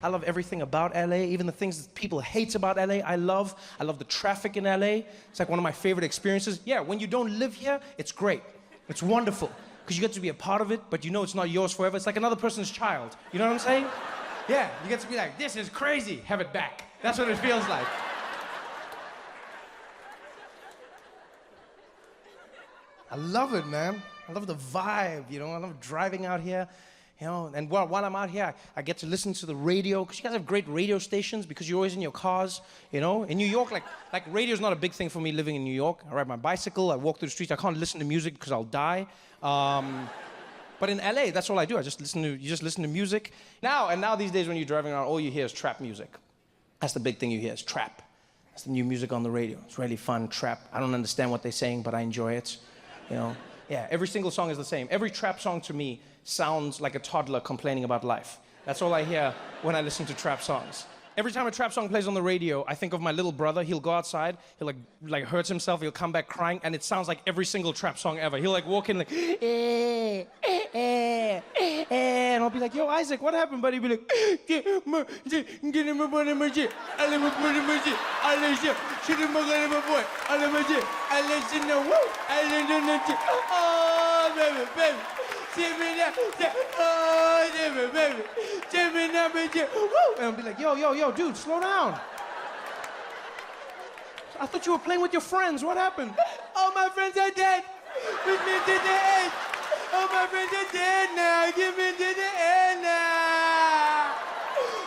I love everything about LA, even the things that people hate about LA, I love. I love the traffic in LA. It's like one of my favorite experiences. Yeah, when you don't live here, it's great. It's wonderful, because you get to be a part of it, but you know it's not yours forever. It's like another person's child. You know what I'm saying? Yeah, you get to be like, this is crazy, have it back. That's what it feels like. I love it, man. I love the vibe, you know? I love driving out here. You know, and while I'm out here, I get to listen to the radio, because you guys have great radio stations, because you're always in your cars, you know? In New York, like radio's not a big thing for me living in New York. I ride my bicycle, I walk through the streets, I can't listen to music because I'll die. But in LA, that's all I do. You just listen to music. Now these days when you're driving around, all you hear is trap music. That's the big thing you hear, is trap. That's the new music on the radio. It's really fun, trap. I don't understand what they're saying, but I enjoy it, you know? Yeah, every single song is the same. Every trap song to me sounds like a toddler complaining about life. That's all I hear when I listen to trap songs. Every time a trap song plays on the radio, I think of my little brother. He'll go outside, he'll like hurt himself, he'll come back crying, and it sounds like every single trap song ever. He'll like walk in like, and I'll be like, yo, Isaac, what happened, buddy? He'll be like, and I'll be like, yo, dude, slow down. I thought you were playing with your friends. What happened? All my friends are dead. With me to the end. All my friends are dead now. Give me to the end now.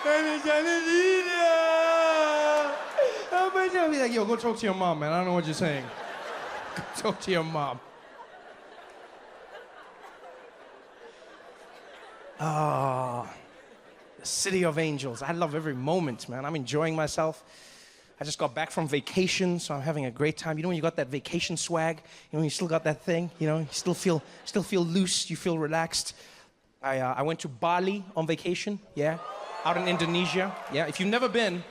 I'm trying to leave now. I'll be like, yo, go talk to your mom, man. I don't know what you're saying. Go talk to your mom. Oh, the city of angels. I love every moment, man. I'm enjoying myself. I just got back from vacation, so I'm having a great time. You know when you got that vacation swag? You know, you still got that thing? You know, you still feel loose, you feel relaxed. I went to Bali on vacation, yeah, out in Indonesia. Yeah, if you've never been,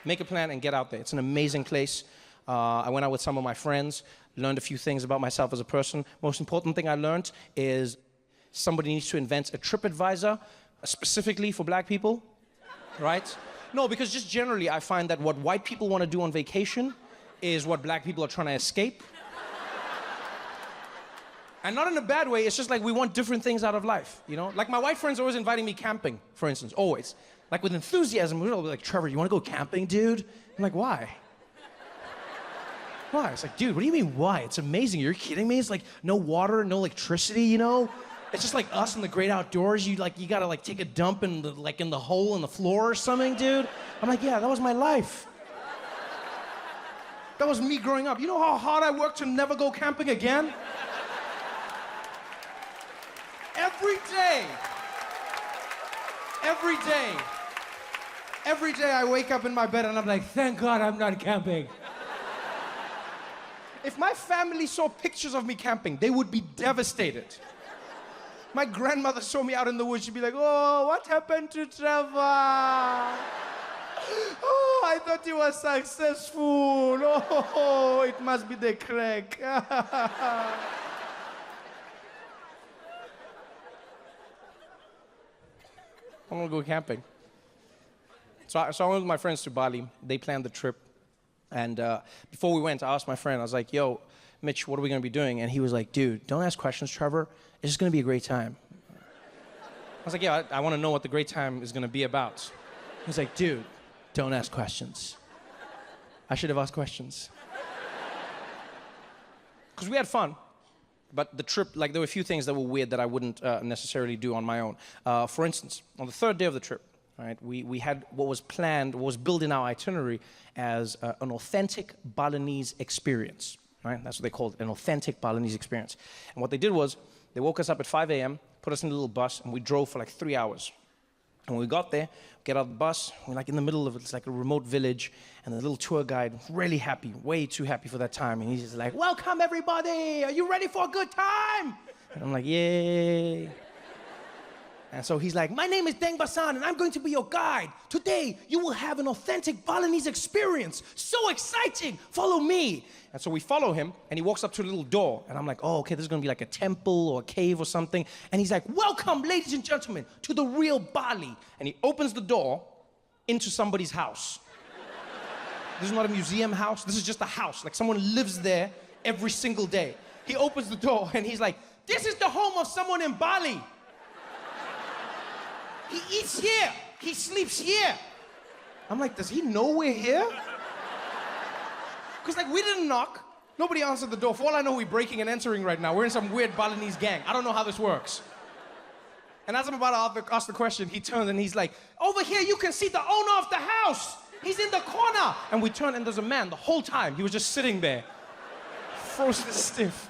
make a plan and get out there. It's an amazing place. I went out with some of my friends, learned a few things about myself as a person. Most important thing I learned is somebody needs to invent a TripAdvisor specifically for black people, right? No, because just generally I find that what white people want to do on vacation is what black people are trying to escape. And not in a bad way, it's just like we want different things out of life, you know? Like my white friends are always inviting me camping, for instance, always. Like with enthusiasm, we're all like, Trevor, you want to go camping, dude? I'm like, why? Why? It's like, dude, what do you mean why? It's amazing, you're kidding me? It's like no water, no electricity, you know? It's just like us in the great outdoors. You gotta like take a dump in the hole in the floor or something, dude. I'm like, yeah, that was my life. That was me growing up. You know how hard I worked to never go camping again? Every day I wake up in my bed and I'm like, thank God I'm not camping. If my family saw pictures of me camping, they would be devastated. My grandmother saw me out in the woods. She'd be like, oh, what happened to Trevor? Oh, I thought you were successful. Oh, it must be the crack. I'm gonna go camping. So I went with my friends to Bali. They planned the trip. And before we went, I asked my friend, I was like, yo, Mitch, what are we gonna be doing? And he was like, dude, don't ask questions, Trevor. It's just gonna be a great time. I was like, yeah, I wanna know what the great time is gonna be about. He's like, dude, don't ask questions. I should have asked questions. Because we had fun, but the trip, like there were a few things that were weird that I wouldn't necessarily do on my own. For instance, on the third day of the trip, right, we had what was planned, what was built in our itinerary as an authentic Balinese experience. Right? That's what they called it, an authentic Balinese experience. And what they did was, they woke us up at 5 a.m., put us in a little bus, and we drove for like 3 hours. And when we got there, get out of the bus, we're like in the middle of it, it's like a remote village, and the little tour guide, really happy, way too happy for that time, and he's just like, welcome everybody, are you ready for a good time? And I'm like, yay. And so he's like, my name is Deng Basan, and I'm going to be your guide. Today, you will have an authentic Balinese experience. So exciting, follow me. And so we follow him, and he walks up to a little door, and I'm like, oh, okay, this is gonna be like a temple or a cave or something. And he's like, welcome, ladies and gentlemen, to the real Bali. And he opens the door, into somebody's house. This is not a museum house. This is just a house. Like someone lives there every single day. He opens the door and he's like, this is the home of someone in Bali. He eats here. He sleeps here. I'm like, does he know we're here? Because like we didn't knock. Nobody answered the door. For all I know, we're breaking and entering right now. We're in some weird Balinese gang. I don't know how this works. And as I'm about to ask the question, he turns and he's like, over here you can see the owner of the house. He's in the corner. And we turn and there's a man the whole time. He was just sitting there, frozen stiff.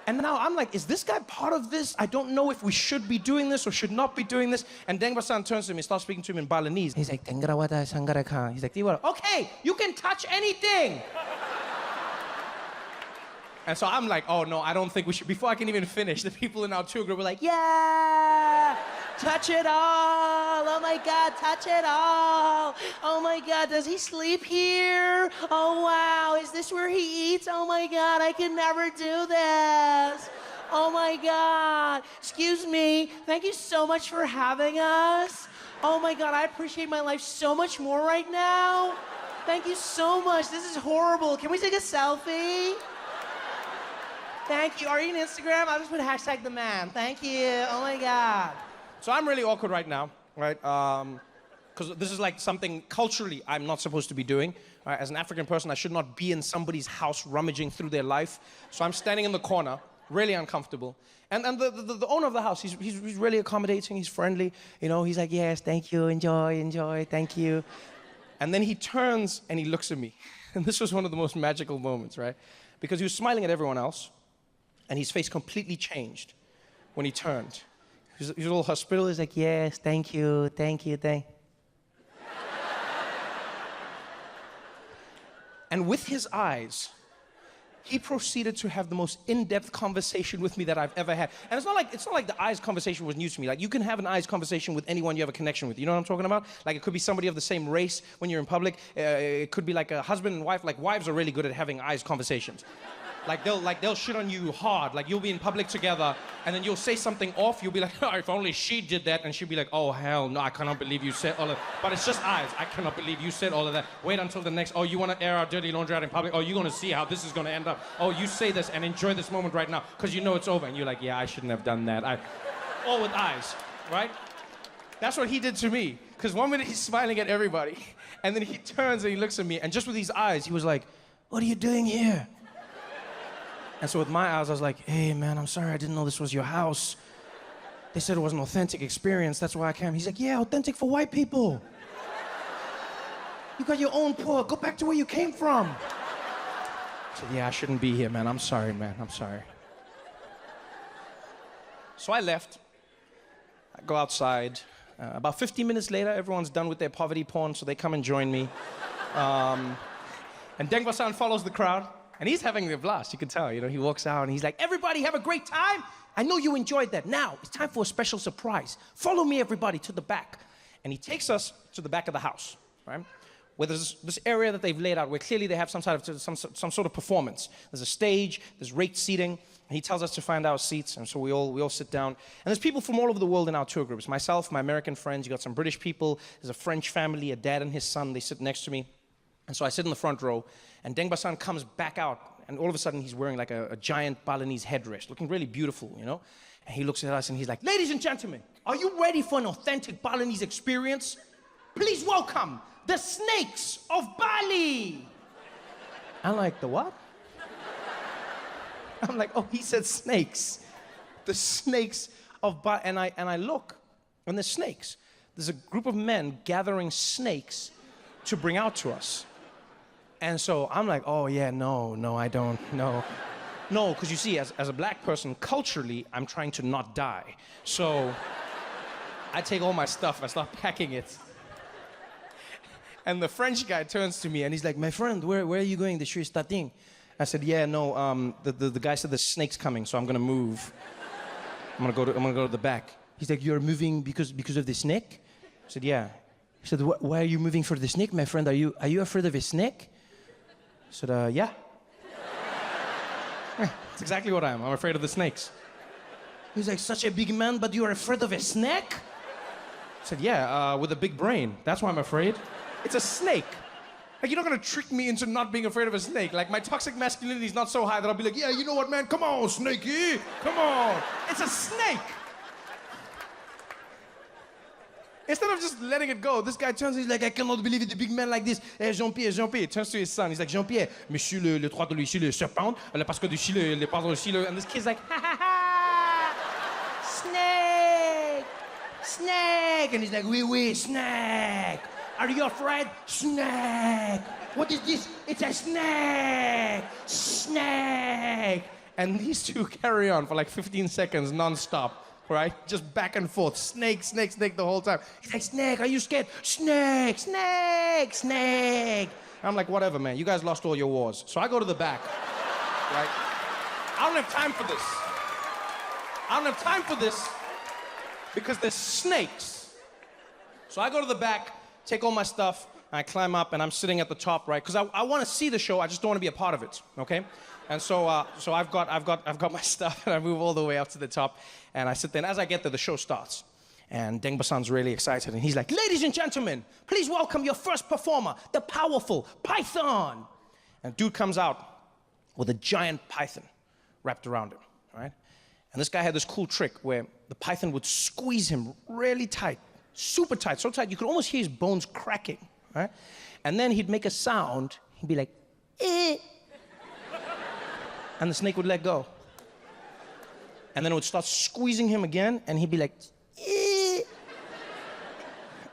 And now I'm like, is this guy part of this? I don't know if we should be doing this or should not be doing this. And Deng Basan turns to me, starts speaking to him in Balinese. He's like, Tengrawada Sangaraka. He's like, okay, you can touch anything. And so I'm like, oh no, I don't think we should. Before I can even finish, the people in our tour group were like, yeah, touch it all. Oh my God, touch it all. Oh my God, does he sleep here? Oh wow, is this where he eats? Oh my God, I can never do this. Oh my God, excuse me, thank you so much for having us. Oh my God, I appreciate my life so much more right now. Thank you so much, this is horrible. Can we take a selfie? Thank you. Are you on Instagram? I'll just put hashtag the man. Thank you. Oh my God. So I'm really awkward right now, right? Because this is like something culturally I'm not supposed to be doing. Right? As an African person, I should not be in somebody's house rummaging through their life. So I'm standing in the corner, really uncomfortable. And the owner of the house, he's really accommodating. He's friendly. You know, he's like, yes, thank you. Enjoy, thank you. And then he turns and he looks at me. And this was one of the most magical moments, right? Because he was smiling at everyone else. And his face completely changed when he turned. He was all hospitable. He's like, yes, thank you. And with his eyes, he proceeded to have the most in-depth conversation with me that I've ever had. And it's not like the eyes conversation was new to me. Like you can have an eyes conversation with anyone you have a connection with. You know what I'm talking about? Like it could be somebody of the same race when you're in public. It could be like a husband and wife. Like wives are really good at having eyes conversations. Like they'll shit on you hard. Like you'll be in public together and then you'll say something off. You'll be like, oh, if only she did that. And she'll be like, oh hell no, I cannot believe you said all of that. But it's just eyes. I cannot believe you said all of that. Wait until the next, oh, you want to air our dirty laundry out in public? Oh, you're going to see how this is going to end up. Oh, you say this and enjoy this moment right now because you know it's over. And you're like, yeah, I shouldn't have done that. All with eyes, right? That's what he did to me. Because one minute he's smiling at everybody. And then he turns and he looks at me. And just with these eyes, he was like, what are you doing here? And so with my eyes, I was like, hey, man, I'm sorry. I didn't know this was your house. They said it was an authentic experience. That's why I came. He's like, yeah, authentic for white people. You got your own poor. Go back to where you came from. I said, yeah, I shouldn't be here, man. I'm sorry, man. I'm sorry. So I left. I go outside. About 15 minutes later, everyone's done with their poverty porn, so they come and join me. And Deng Basan follows the crowd. And he's having a blast, you can tell. You know, he walks out and he's like, everybody have a great time. I know you enjoyed that. Now, it's time for a special surprise. Follow me, everybody, to the back. And he takes us to the back of the house, right? Where there's this area that they've laid out, where clearly they have some sort of performance. There's a stage, there's raked seating, and he tells us to find our seats, and so we all sit down. And there's people from all over the world in our tour groups. Myself, my American friends, you got some British people, there's a French family, a dad and his son, they sit next to me. And so I sit in the front row, and Deng Basan comes back out, and all of a sudden he's wearing like a giant Balinese headdress, looking really beautiful, you know? And he looks at us and he's like, ladies and gentlemen, are you ready for an authentic Balinese experience? Please welcome the snakes of Bali. I'm like, the what? I'm like, oh, he said snakes. The snakes of Bali. And I look, and there's snakes. There's a group of men gathering snakes to bring out to us. And so I'm like, oh yeah, no, I don't, no. No, because you see, as a black person, culturally, I'm trying to not die. So I take all my stuff, I start packing it. And the French guy turns to me and he's like, my friend, where are you going? The shoe is starting. I said, yeah, no, the guy said the snake's coming, so I'm gonna move. I'm gonna go to the back. He's like, you're moving because of the snake? I said, yeah. He said, why are you moving for the snake, my friend? Are you afraid of a snake? I said, yeah. That's exactly what I am. I'm afraid of the snakes. He's like, such a big man, but you're afraid of a snake? I said, yeah, with a big brain. That's why I'm afraid. It's a snake. Like, you're not gonna trick me into not being afraid of a snake. Like, my toxic masculinity is not so high that I'll be like, yeah, you know what, man? Come on, snakey. Come on. It's a snake. Instead of just letting it go, this guy turns, he's like, I cannot believe it, a big man like this. Hey, Jean-Pierre, Jean-Pierre. He turns to his son. He's like, Jean-Pierre, monsieur le droit de l'Uchile, le serpent, parce que du Chile, le pardon, le Chile. And this kid's like, ha, ha, ha. Snake. Snake. And he's like, oui, snake. Are you afraid? Snake. What is this? It's a snake. Snake. And these two carry on for like 15 seconds non-stop. Right? Just back and forth. Snake, snake, snake the whole time. He's like, snake, are you scared? Snake, snake, snake. I'm like, whatever, man. You guys lost all your wars. So I go to the back. Right? I don't have time for this. I don't have time for this because there's snakes. So I go to the back, take all my stuff, and I climb up, and I'm sitting at the top, right? Because I want to see the show. I just don't want to be a part of it, okay? And so I've got my stuff, and I move all the way up to the top, and I sit there. And as I get there, the show starts, and Deng Basan's really excited, and he's like, "Ladies and gentlemen, please welcome your first performer, the powerful Python." And dude comes out with a giant python wrapped around him, right? And this guy had this cool trick where the python would squeeze him really tight, super tight, so tight you could almost hear his bones cracking, right? And then he'd make a sound. He'd be like, "Eh." And the snake would let go. And then it would start squeezing him again, and he'd be like, "Eh."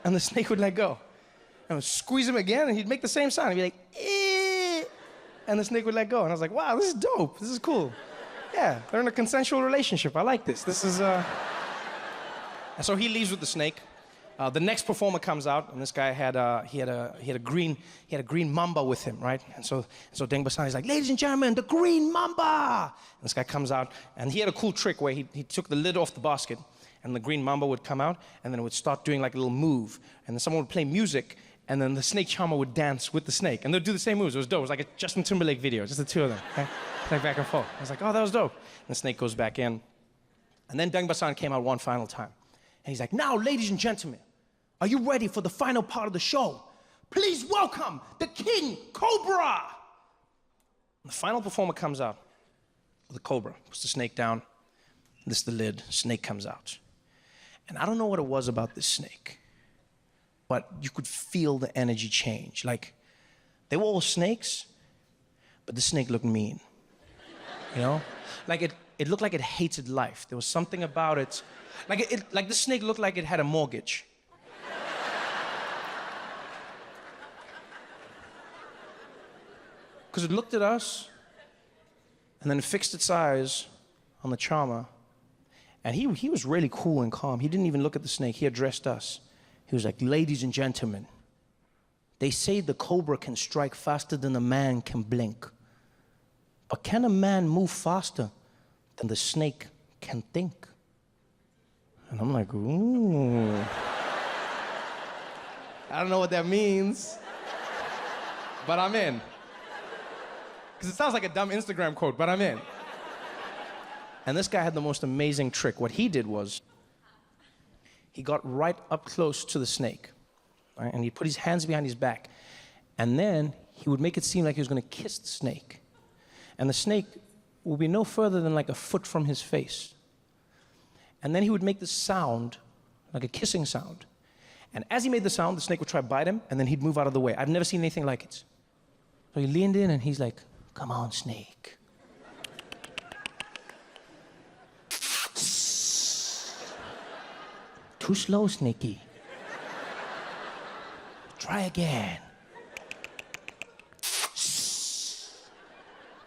And the snake would let go. And it would squeeze him again, and he'd make the same sound. He'd be like, "Eh." And the snake would let go. And I was like, wow, this is dope. This is cool. Yeah, they're in a consensual relationship. I like this. This is, And so he leaves with the snake. The next performer comes out, and this guy had a green mamba with him, right? And so Deng Basan is like, "Ladies and gentlemen, the green mamba!" And this guy comes out, and he had a cool trick where he took the lid off the basket, and the green mamba would come out, and then it would start doing like a little move, and then someone would play music, and then the snake charmer would dance with the snake, and they'd do the same moves. It was dope. It was like a Justin Timberlake video, just the two of them, okay? Like back and forth. I was like, oh, that was dope. And the snake goes back in, and then Deng Basan came out one final time, and he's like, "Now, ladies and gentlemen, are you ready for the final part of the show? Please welcome the King Cobra." And the final performer comes out with a cobra, puts the snake down, this is the lid, snake comes out. And I don't know what it was about this snake, but you could feel the energy change. Like, they were all snakes, but the snake looked mean, you know? Like, it looked like it hated life. There was something about it. Like the snake looked like it had a mortgage. Because it looked at us, and then it fixed its eyes on the charmer, and he was really cool and calm. He didn't even look at the snake. He addressed us. He was like, "Ladies and gentlemen, they say the cobra can strike faster than a man can blink. But can a man move faster than the snake can think?" And I'm like, ooh. I don't know what that means, but I'm in. Because it sounds like a dumb Instagram quote, but I'm in. And this guy had the most amazing trick. What he did was, he got right up close to the snake, right? And he put his hands behind his back. And then he would make it seem like he was going to kiss the snake. And the snake would be no further than like a foot from his face. And then he would make this sound, like a kissing sound. And as he made the sound, the snake would try to bite him, and then he'd move out of the way. I've never seen anything like it. So he leaned in, and he's like, "Come on, snake." Too slow, Snakey. Try again.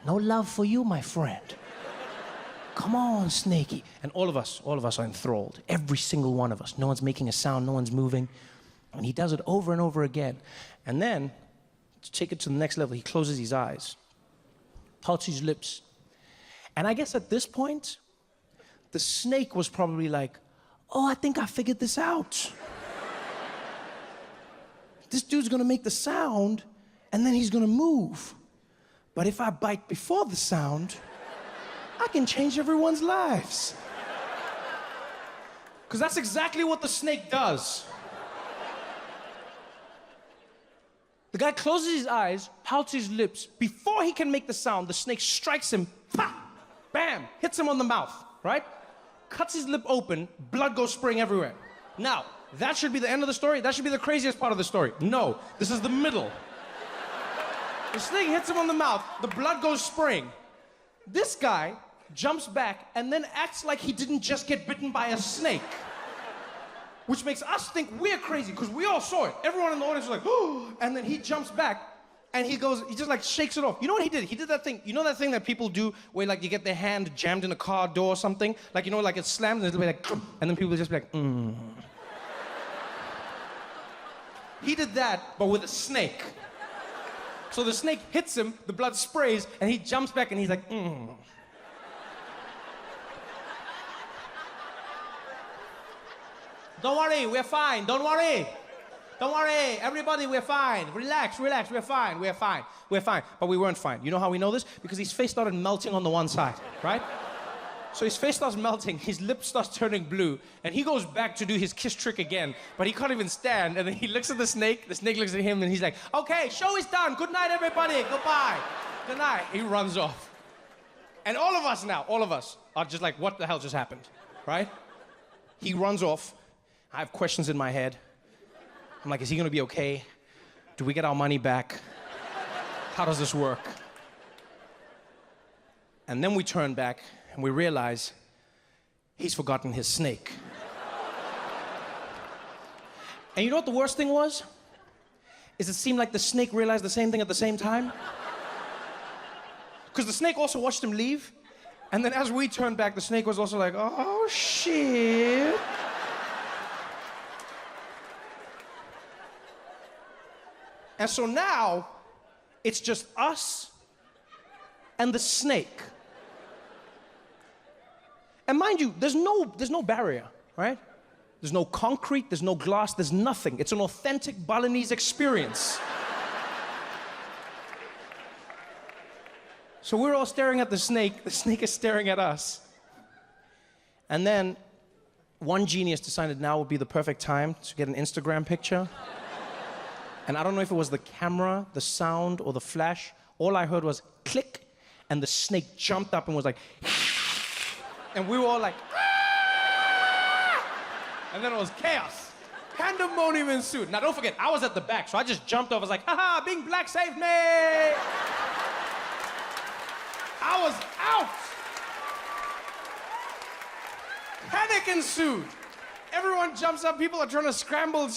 No love for you, my friend. Come on, Snakey. And all of us are enthralled. Every single one of us. No one's making a sound, no one's moving. And he does it over and over again. And then, to take it to the next level, he closes his eyes, pouts his lips. And I guess at this point, the snake was probably like, "Oh, I think I figured this out. This dude's gonna make the sound, and then he's gonna move. But if I bite before the sound, I can change everyone's lives." Because that's exactly what the snake does. The guy closes his eyes, pouts his lips. Before he can make the sound, the snake strikes him. Pa! Bam! Hits him on the mouth, right? Cuts his lip open, blood goes spraying everywhere. Now, that should be the end of the story. That should be the craziest part of the story. No, this is the middle. The snake hits him on the mouth, the blood goes spraying. This guy jumps back and then acts like he didn't just get bitten by a snake. Which makes us think we're crazy, because we all saw it. Everyone in the audience was like, oh, and then he jumps back and he just like shakes it off. You know what he did? He did that thing, you know that thing that people do where like you get their hand jammed in a car door or something? Like, you know, like it's slammed and it'll be like, and then people will just be like, He did that, but with a snake. So the snake hits him, the blood sprays, and he jumps back and he's like, Don't worry, we're fine. Don't worry. Don't worry, everybody, we're fine. Relax, relax, we're fine, we're fine, we're fine. But we weren't fine. You know how we know this? Because his face started melting on the one side, right? So his face starts melting, his lips starts turning blue, and he goes back to do his kiss trick again, but he can't even stand, and then he looks at the snake looks at him, and he's like, okay, show is done, good night, everybody, goodbye, good night. He runs off. And all of us now, all of us, are just like, what the hell just happened, right? He runs off. I have questions in my head. I'm like, is he gonna be okay? Do we get our money back? How does this work? And then we turn back and we realize he's forgotten his snake. And you know what the worst thing was? Is it seemed like the snake realized the same thing at the same time. Because the snake also watched him leave. And then as we turned back, the snake was also like, oh, shit. And so now, it's just us and the snake. And mind you, there's no barrier, right? There's no concrete, there's no glass, there's nothing. It's an authentic Balinese experience. So we're all staring at the snake is staring at us. And then one genius decided now would be the perfect time to get an Instagram picture. And I don't know if it was the camera, the sound, or the flash. All I heard was click, and the snake jumped up and was like, and we were all like, ah! And then it was chaos. Pandemonium ensued. Now don't forget, I was at the back, so I just jumped off. I was like, haha, being black saved me! I was out! Panic ensued. Everyone jumps up, people are trying to scramble,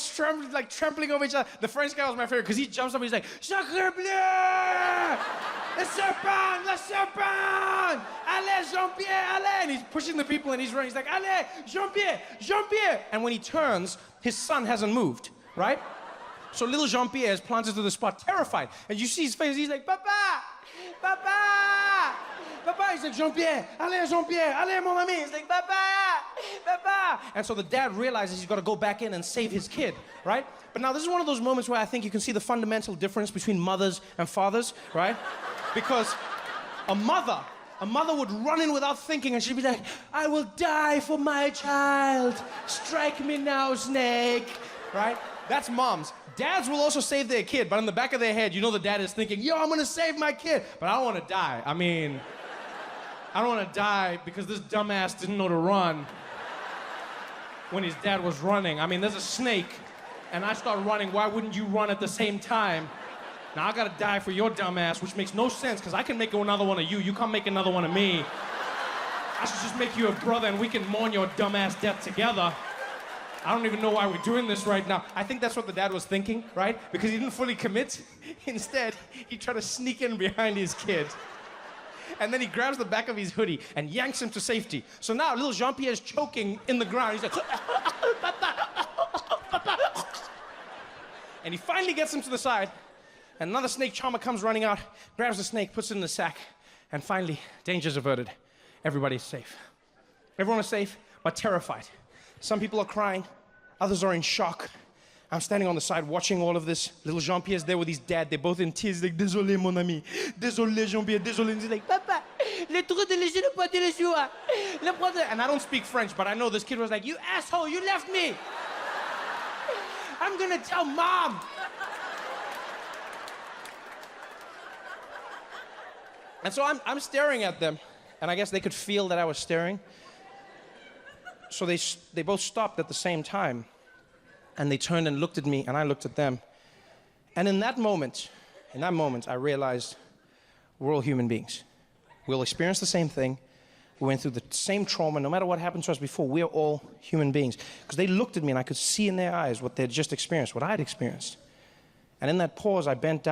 like trampling over each other. The French guy was my favorite, because he jumps up and he's like, Sacre bleu! Le serpent! Le serpent! Allez, Jean-Pierre, allez! And he's pushing the people and he's running. He's like, allez, Jean-Pierre, Jean-Pierre! And when he turns, his son hasn't moved, right? So little Jean-Pierre is planted to the spot, terrified. And you see his face, he's like, Papa! Papa! Papa! He's like, Jean-Pierre, allez, Jean-Pierre, allez, mon ami! He's like, Papa! Papa! And so the dad realizes he's got to go back in and save his kid, right? But now this is one of those moments where I think you can see the fundamental difference between mothers and fathers, right? Because a mother would run in without thinking and she'd be like, I will die for my child. Strike me now, snake, right? That's moms. Dads will also save their kid, but in the back of their head, you know the dad is thinking, yo, I'm gonna save my kid, but I don't wanna die. I mean, I don't wanna die because this dumbass didn't know to run when his dad was running. I mean, there's a snake, and I start running, why wouldn't you run at the same time? Now I gotta die for your dumbass, which makes no sense, because I can make another one of you, you can't make another one of me. I should just make you a brother and we can mourn your dumbass death together. I don't even know why we're doing this right now. I think that's what the dad was thinking, right? Because he didn't fully commit. Instead, he tried to sneak in behind his kid. And then he grabs the back of his hoodie and yanks him to safety. So now little Jean-Pierre is choking in the ground. He's like, and he finally gets him to the side. And another snake charmer comes running out, grabs the snake, puts it in the sack. And finally, danger's averted. Everybody's safe. Everyone is safe, but terrified. Some people are crying, others are in shock. I'm standing on the side watching all of this. Little Jean-Pierre's there with his dad. They're both in tears. He's like, désolé, mon ami. Désolé, Jean-Pierre, désolé. And he's like, Papa, le trou de léger le poids de l'Esua. Le poids de... And I don't speak French, but I know this kid was like, you asshole, you left me. I'm gonna tell Mom. And so I'm staring at them, and I guess they could feel that I was staring. So they both stopped at the same time, and they turned and looked at me, and I looked at them. And in that moment, I realized we're all human beings. We'll experience the same thing. We went through the same trauma. No matter what happened to us before, we're all human beings. Because they looked at me, and I could see in their eyes what they'd just experienced, what I'd experienced. And in that pause, I bent down.